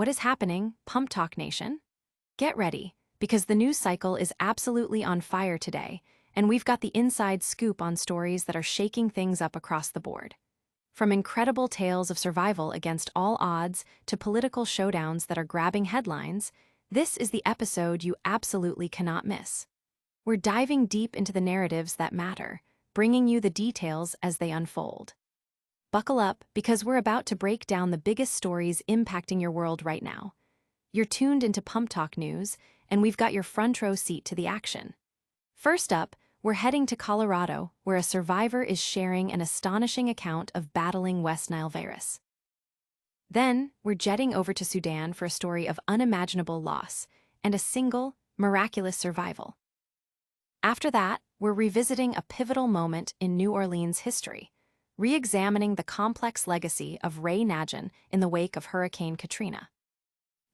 What is happening, PumpTalk Nation? Get ready, because the news cycle is absolutely on fire today, and we've got the inside scoop on stories that are shaking things up across the board. From incredible tales of survival against all odds to political showdowns that are grabbing headlines, this is the episode you absolutely cannot miss. We're diving deep into the narratives that matter, bringing you the details as they unfold. Buckle up, because we're about to break down the biggest stories impacting your world right now. You're tuned into PumpTalk News, and we've got your front row seat to the action. First up, we're heading to Colorado, where a survivor is sharing an astonishing account of battling West Nile virus. Then, we're jetting over to Sudan for a story of unimaginable loss and a single, miraculous survival. After that, we're revisiting a pivotal moment in New Orleans history, re-examining the complex legacy of Nagin in the wake of Hurricane Katrina.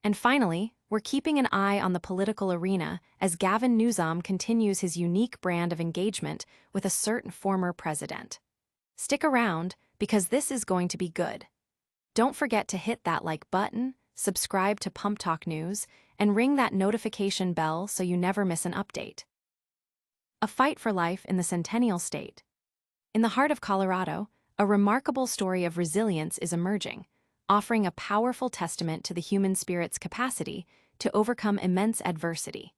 And finally, we're keeping an eye on the political arena as Gavin Newsom continues his unique brand of engagement with a certain former president. Stick around, because this is going to be good. Don't forget to hit that like button, subscribe to PumpTalk News, and ring that notification bell so you never miss an update. A fight for life in the Centennial State. In the heart of Colorado, a remarkable story of resilience is emerging, offering a powerful testament to the human spirit's capacity to overcome immense adversity.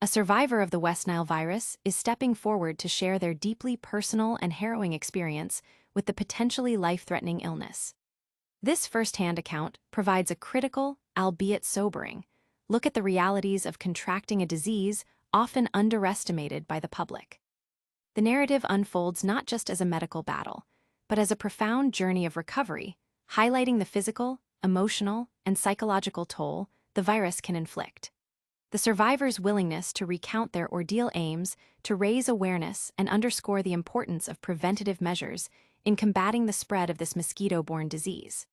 A survivor of the West Nile virus is stepping forward to share their deeply personal and harrowing experience with the potentially life-threatening illness. This first-hand account provides a critical, albeit sobering, look at the realities of contracting a disease often underestimated by the public. The narrative unfolds not just as a medical battle, but as a profound journey of recovery, highlighting the physical, emotional, and psychological toll the virus can inflict. The survivors' willingness to recount their ordeal aims to raise awareness and underscore the importance of preventative measures in combating the spread of this mosquito-borne disease.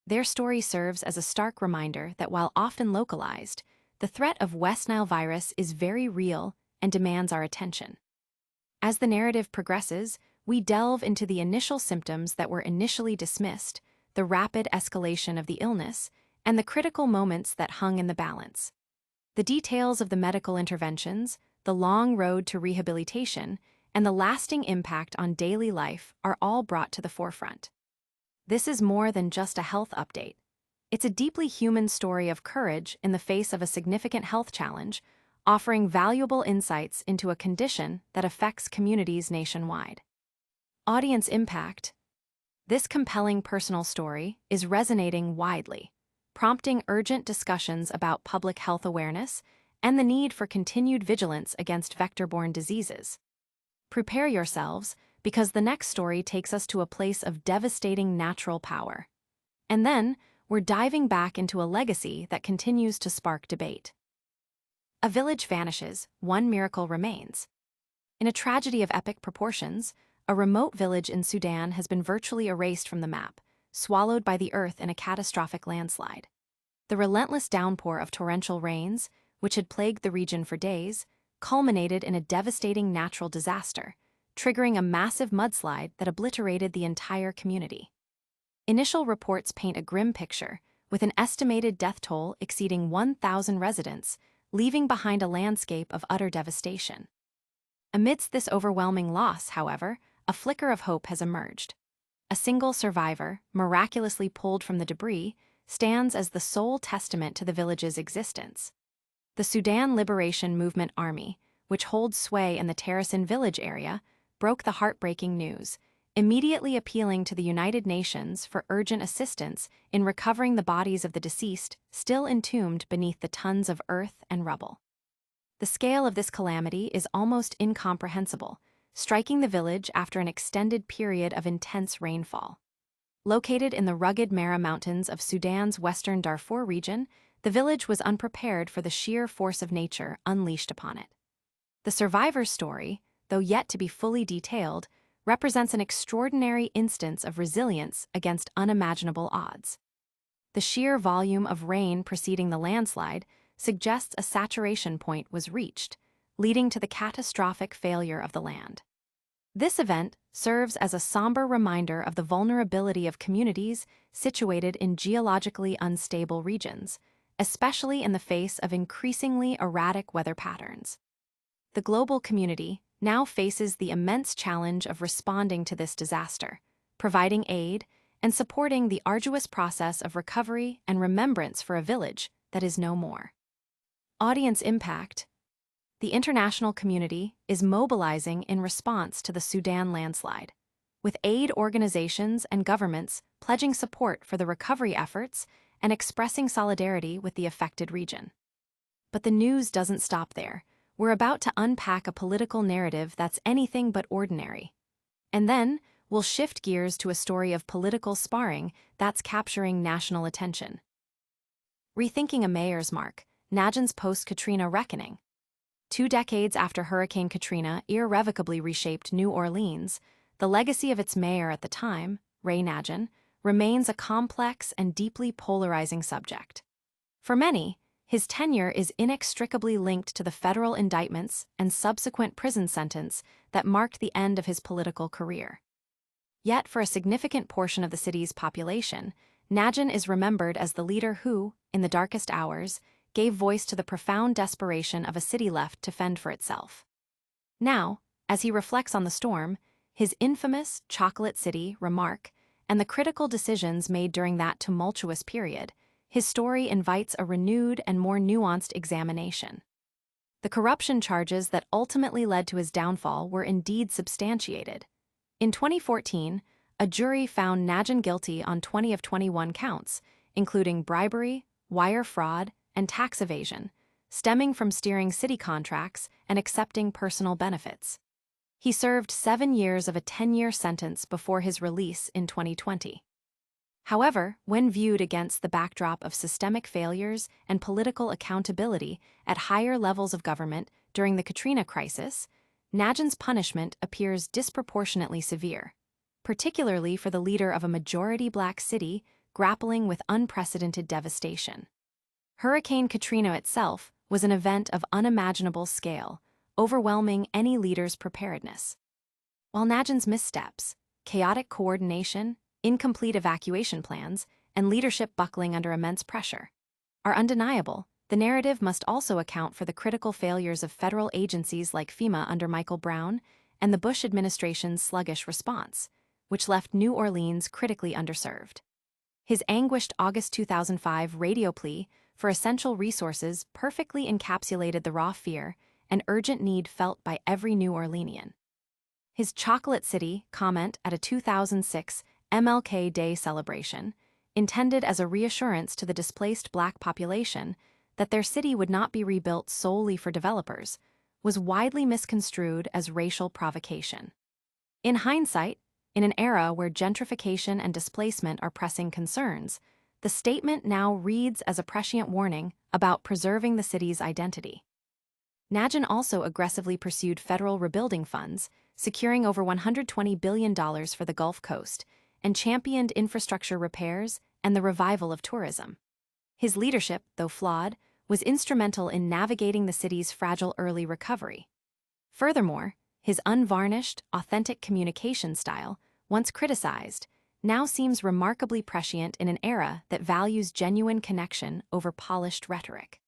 Their story serves as a stark reminder that while often localized, the threat of West Nile virus is very real and demands our attention. As the narrative progresses, we delve into the initial symptoms that were initially dismissed, the rapid escalation of the illness, and the critical moments that hung in the balance. The details of the medical interventions, the long road to rehabilitation, and the lasting impact on daily life are all brought to the forefront. This is more than just a health update. It's a deeply human story of courage in the face of a significant health challenge, offering valuable insights into a condition that affects communities nationwide. Audience impact. This compelling personal story is resonating widely, prompting urgent discussions about public health awareness and the need for continued vigilance against vector-borne diseases. Prepare yourselves, because the next story takes us to a place of devastating natural power. And then, we're diving back into a legacy that continues to spark debate. A village vanishes, one miracle remains. In a tragedy of epic proportions, a remote village in Sudan has been virtually erased from the map, swallowed by the earth in a catastrophic landslide. The relentless downpour of torrential rains, which had plagued the region for days, culminated in a devastating natural disaster, triggering a massive mudslide that obliterated the entire community. Initial reports paint a grim picture, with an estimated death toll exceeding 1,000 residents, leaving behind a landscape of utter devastation. Amidst this overwhelming loss, however, a flicker of hope has emerged. A single survivor, miraculously pulled from the debris, stands as the sole testament to the village's existence. The Sudan Liberation Movement Army, which holds sway in the Terrasin village area, broke the heartbreaking news, immediately appealing to the United Nations for urgent assistance in recovering the bodies of the deceased still entombed beneath the tons of earth and rubble. The scale of this calamity is almost incomprehensible, striking the village after an extended period of intense rainfall. Located in the rugged Mara Mountains of Sudan's western Darfur region, the village was unprepared for the sheer force of nature unleashed upon it. The survivor's story, though yet to be fully detailed, represents an extraordinary instance of resilience against unimaginable odds. The sheer volume of rain preceding the landslide suggests a saturation point was reached, leading to the catastrophic failure of the land. This event serves as a somber reminder of the vulnerability of communities situated in geologically unstable regions, especially in the face of increasingly erratic weather patterns. The global community now faces the immense challenge of responding to this disaster, providing aid, and supporting the arduous process of recovery and remembrance for a village that is no more. Audience impact. The international community is mobilizing in response to the Sudan landslide, with aid organizations and governments pledging support for the recovery efforts and expressing solidarity with the affected region. But the news doesn't stop there. We're about to unpack a political narrative that's anything but ordinary. And then, we'll shift gears to a story of political sparring that's capturing national attention. Rethinking a mayor's mark, Nagin's post-Katrina reckoning. 2 decades after Hurricane Katrina irrevocably reshaped New Orleans, the legacy of its mayor at the time, Ray Nagin, remains a complex and deeply polarizing subject. For many, his tenure is inextricably linked to the federal indictments and subsequent prison sentence that marked the end of his political career. Yet, for a significant portion of the city's population, Nagin is remembered as the leader who, in the darkest hours, gave voice to the profound desperation of a city left to fend for itself. Now, as he reflects on the storm, his infamous Chocolate City remark, and the critical decisions made during that tumultuous period, his story invites a renewed and more nuanced examination. The corruption charges that ultimately led to his downfall were indeed substantiated. In 2014, a jury found Nagin guilty on 20 of 21 counts, including bribery, wire fraud, and tax evasion, stemming from steering city contracts and accepting personal benefits. He served 7 years of a 10-year sentence before his release in 2020. However, when viewed against the backdrop of systemic failures and political accountability at higher levels of government during the Katrina crisis, Nagin's punishment appears disproportionately severe, particularly for the leader of a majority Black city grappling with unprecedented devastation. Hurricane Katrina itself was an event of unimaginable scale, overwhelming any leader's preparedness. While Nagin's missteps, chaotic coordination, incomplete evacuation plans, and leadership buckling under immense pressure are undeniable, the narrative must also account for the critical failures of federal agencies like FEMA under Michael Brown and the Bush administration's sluggish response, which left New Orleans critically underserved. His anguished August 2005 radio plea for essential resources perfectly encapsulated the raw fear and urgent need felt by every New Orleanian. His Chocolate City comment at a 2006 MLK Day celebration, intended as a reassurance to the displaced Black population that their city would not be rebuilt solely for developers, was widely misconstrued as racial provocation. In hindsight, in an era where gentrification and displacement are pressing concerns, the statement now reads as a prescient warning about preserving the city's identity. Nagin also aggressively pursued federal rebuilding funds, securing over $120 billion for the Gulf Coast, and championed infrastructure repairs and the revival of tourism. His leadership, though flawed, was instrumental in navigating the city's fragile early recovery. Furthermore, his unvarnished, authentic communication style, once criticized, now seems remarkably prescient in an era that values genuine connection over polished rhetoric.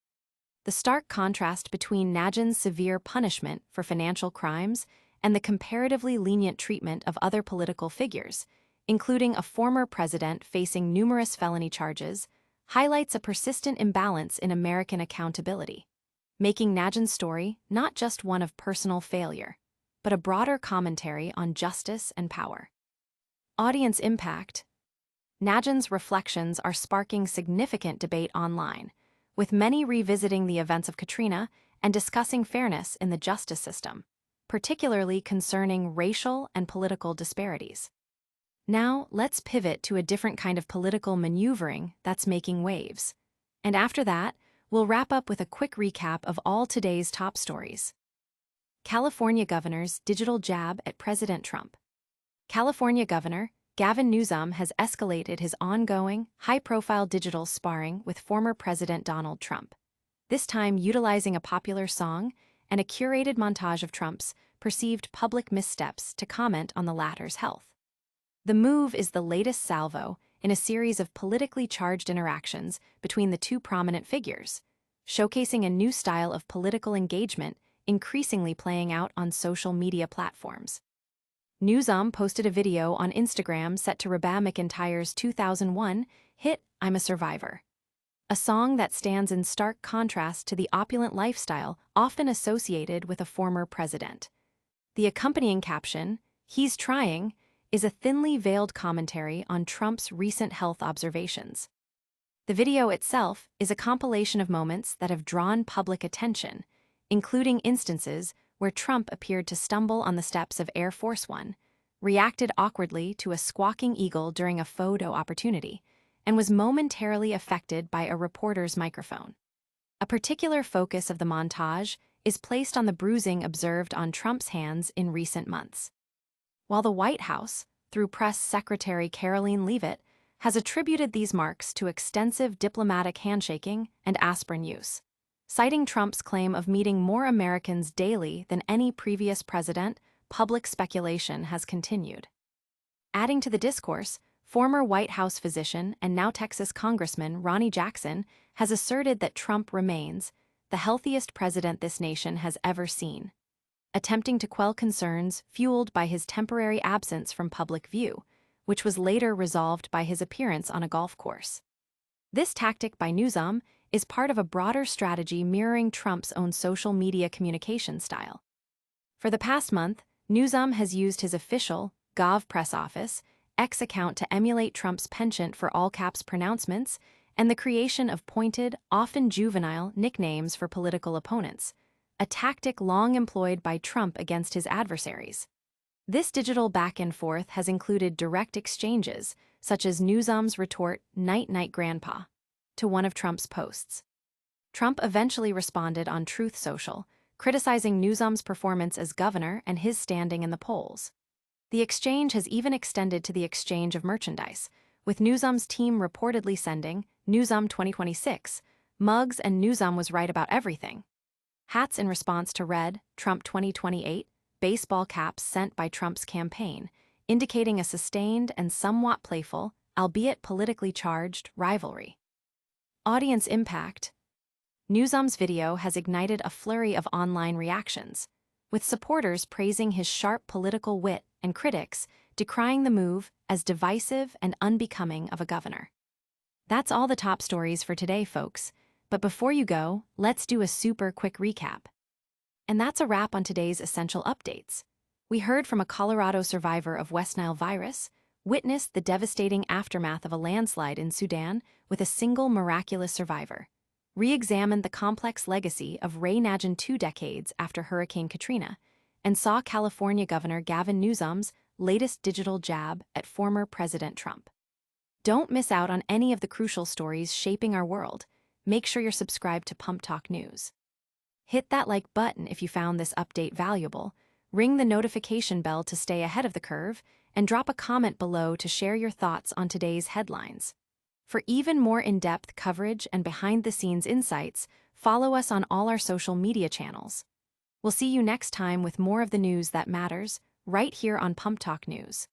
The stark contrast between Nagin's severe punishment for financial crimes and the comparatively lenient treatment of other political figures, including a former president facing numerous felony charges, highlights a persistent imbalance in American accountability, making Nagin's story not just one of personal failure, but a broader commentary on justice and power. Audience impact. Nagin's reflections are sparking significant debate online, with many revisiting the events of Katrina and discussing fairness in the justice system, particularly concerning racial and political disparities. Now, let's pivot to a different kind of political maneuvering that's making waves. And after that, we'll wrap up with a quick recap of all today's top stories. California governor's digital jab at President Trump. California Governor Gavin Newsom has escalated his ongoing, high-profile digital sparring with former President Donald Trump, this time utilizing a popular song and a curated montage of Trump's perceived public missteps to comment on the latter's health. The move is the latest salvo in a series of politically charged interactions between the two prominent figures, showcasing a new style of political engagement increasingly playing out on social media platforms. Newsom posted a video on Instagram set to Reba McEntire's 2001 hit I'm a Survivor, a song that stands in stark contrast to the opulent lifestyle often associated with a former president. The accompanying caption, "He's trying," is a thinly veiled commentary on Trump's recent health observations. The video itself is a compilation of moments that have drawn public attention, including instances where Trump appeared to stumble on the steps of Air Force One, reacted awkwardly to a squawking eagle during a photo opportunity, and was momentarily affected by a reporter's microphone. A particular focus of the montage is placed on the bruising observed on Trump's hands in recent months. While the White House, through Press Secretary Caroline Leavitt, has attributed these marks to extensive diplomatic handshaking and aspirin use, citing Trump's claim of meeting more Americans daily than any previous president, public speculation has continued. Adding to the discourse, former White House physician and now Texas Congressman Ronnie Jackson has asserted that Trump remains the healthiest president this nation has ever seen, attempting to quell concerns fueled by his temporary absence from public view, which was later resolved by his appearance on a golf course. This tactic by Newsom is part of a broader strategy mirroring Trump's own social media communication style. For the past month, Newsom has used his official Gov press office X account to emulate Trump's penchant for all-caps pronouncements and the creation of pointed, often juvenile, nicknames for political opponents, a tactic long employed by Trump against his adversaries. This digital back-and-forth has included direct exchanges, such as Newsom's retort, "Night, night, Grandpa," to one of Trump's posts. Trump eventually responded on Truth Social, criticizing Newsom's performance as governor and his standing in the polls. The exchange has even extended to the exchange of merchandise, with Newsom's team reportedly sending Newsom 2026 mugs and Newsom was right about everything hats in response to red Trump 2028 baseball caps sent by Trump's campaign, indicating a sustained and somewhat playful, albeit politically charged, rivalry. Audience impact. Newsom's video has ignited a flurry of online reactions, with supporters praising his sharp political wit and critics decrying the move as divisive and unbecoming of a governor. That's all the top stories for today, folks. But before you go, let's do a super quick recap. And that's a wrap on today's essential updates. We heard from a Colorado survivor of West Nile virus, witnessed the devastating aftermath of a landslide in Sudan with a single miraculous survivor, re-examined the complex legacy of Nagin 2 decades after Hurricane Katrina, and saw California Governor Gavin Newsom's latest digital jab at former President Trump. Don't miss out on any of the crucial stories shaping our world. Make sure you're subscribed to PumpTalk News. Hit that like button if you found this update valuable, ring the notification bell to stay ahead of the curve, and drop a comment below to share your thoughts on today's headlines. For even more in-depth coverage and behind-the-scenes insights, follow us on all our social media channels. We'll see you next time with more of the news that matters, right here on PumpTalk News.